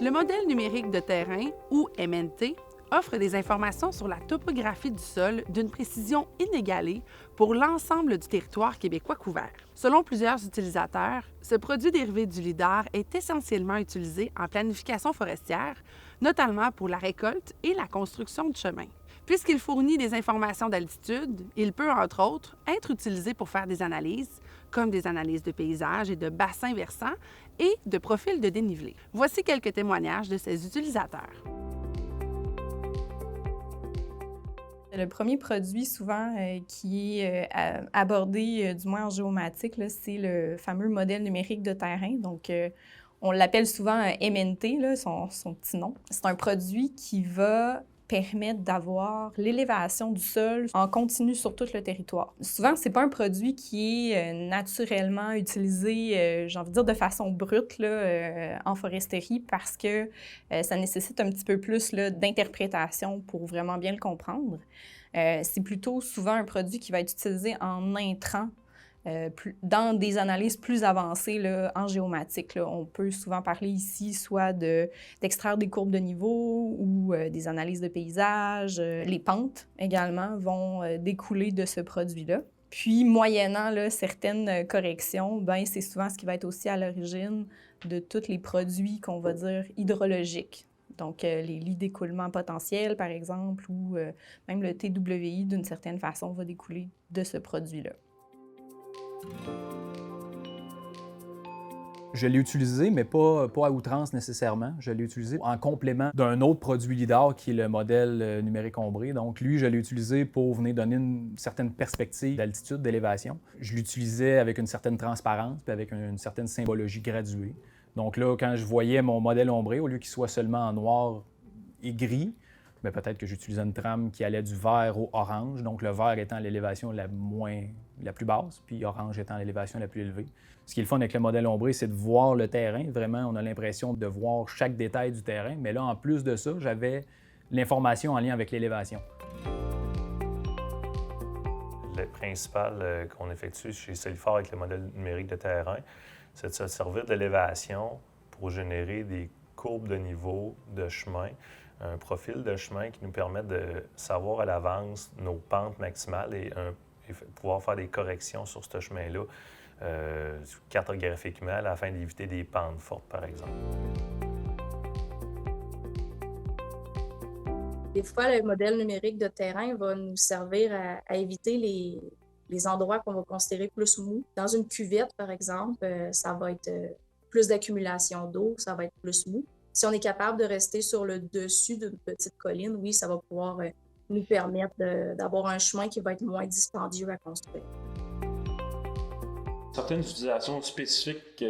Le modèle numérique de terrain, ou MNT, offre des informations sur la topographie du sol d'une précision inégalée pour l'ensemble du territoire québécois couvert. Selon plusieurs utilisateurs, ce produit dérivé du LIDAR est essentiellement utilisé en planification forestière, notamment pour la récolte et la construction de chemins. Puisqu'il fournit des informations d'altitude, il peut, entre autres, être utilisé pour faire des analyses, comme des analyses de paysages et de bassins versants et de profils de dénivelé. Voici quelques témoignages de ces utilisateurs. Le premier produit souvent qui est abordé, du moins en géomatique, là, c'est le fameux modèle numérique de terrain. Donc, on l'appelle souvent MNT, là, son petit nom. C'est un produit qui va permettre d'avoir l'élévation du sol en continu sur tout le territoire. Souvent, c'est pas un produit qui est naturellement utilisé, j'ai envie de dire, de façon brute là, en foresterie parce que ça nécessite un petit peu plus là, d'interprétation pour vraiment bien le comprendre. C'est plutôt souvent un produit qui va être utilisé en intrant dans des analyses plus avancées là, en géomatique. Là. On peut souvent parler ici soit d'extraire des courbes de niveau ou des analyses de paysage. Les pentes également vont découler de ce produit-là. Puis, moyennant là, certaines corrections, ben, c'est souvent ce qui va être aussi à l'origine de tous les produits qu'on va dire hydrologiques. Donc, les lits d'écoulement potentiels, par exemple, ou même le TWI, d'une certaine façon, va découler de ce produit-là. Je l'ai utilisé, mais pas à outrance nécessairement. Je l'ai utilisé en complément d'un autre produit LIDAR qui est le modèle numérique ombré. Donc lui, je l'ai utilisé pour venir donner une certaine perspective d'altitude, d'élévation. Je l'utilisais avec une certaine transparence puis avec une certaine symbologie graduée. Donc là, quand je voyais mon modèle ombré, au lieu qu'il soit seulement en noir et gris, bien, peut-être que j'utilisais une trame qui allait du vert au orange, donc le vert étant l'élévation la plus basse, puis orange étant l'élévation la plus élevée. Ce qui est le fun avec le modèle ombré, c'est de voir le terrain. Vraiment, on a l'impression de voir chaque détail du terrain, mais là, en plus de ça, j'avais l'information en lien avec l'élévation. Le principal qu'on effectue chez Celifor avec le modèle numérique de terrain, c'est de se servir de l'élévation pour générer des courbes de niveau de chemin, un profil de chemin qui nous permet de savoir à l'avance nos pentes maximales et pouvoir faire des corrections sur ce chemin-là cartographiquement afin d'éviter des pentes fortes, par exemple. Des fois, le modèle numérique de terrain va nous servir à éviter les endroits qu'on va considérer plus mous. Dans une cuvette, par exemple, ça va être plus d'accumulation d'eau, ça va être plus mou. Si on est capable de rester sur le dessus d'une petite colline, oui, ça va pouvoir nous permettre d'avoir un chemin qui va être moins dispendieux à construire. Certaines utilisations spécifiques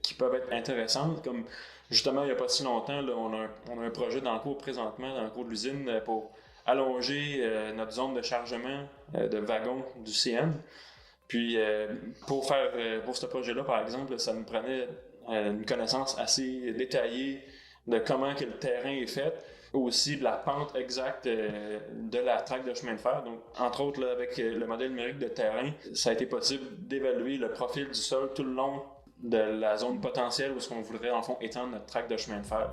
qui peuvent être intéressantes, comme justement, il n'y a pas si longtemps, là, on a un projet dans le cours présentement, dans le cours de l'usine, pour allonger notre zone de chargement de wagons du CN. Puis, pour ce projet-là, par exemple, ça nous prenait une connaissance assez détaillée de comment que le terrain est fait, aussi de la pente exacte de la traque de chemin de fer. Donc, entre autres, là, avec le modèle numérique de terrain, ça a été possible d'évaluer le profil du sol tout le long de la zone potentielle où on voudrait, en fond, étendre notre traque de chemin de fer.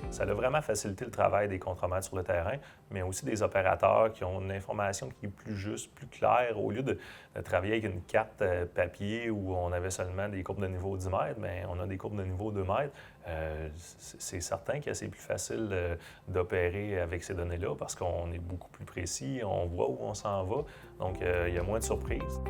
Ça a vraiment facilité le travail des contremaîtres sur le terrain, mais aussi des opérateurs qui ont une information qui est plus juste, plus claire. Au lieu de travailler avec une carte papier où on avait seulement des courbes de niveau 10 mètres, bien, on a des courbes de niveau 2 mètres. C'est certain que c'est plus facile d'opérer avec ces données-là parce qu'on est beaucoup plus précis, on voit où on s'en va, donc il y a moins de surprises.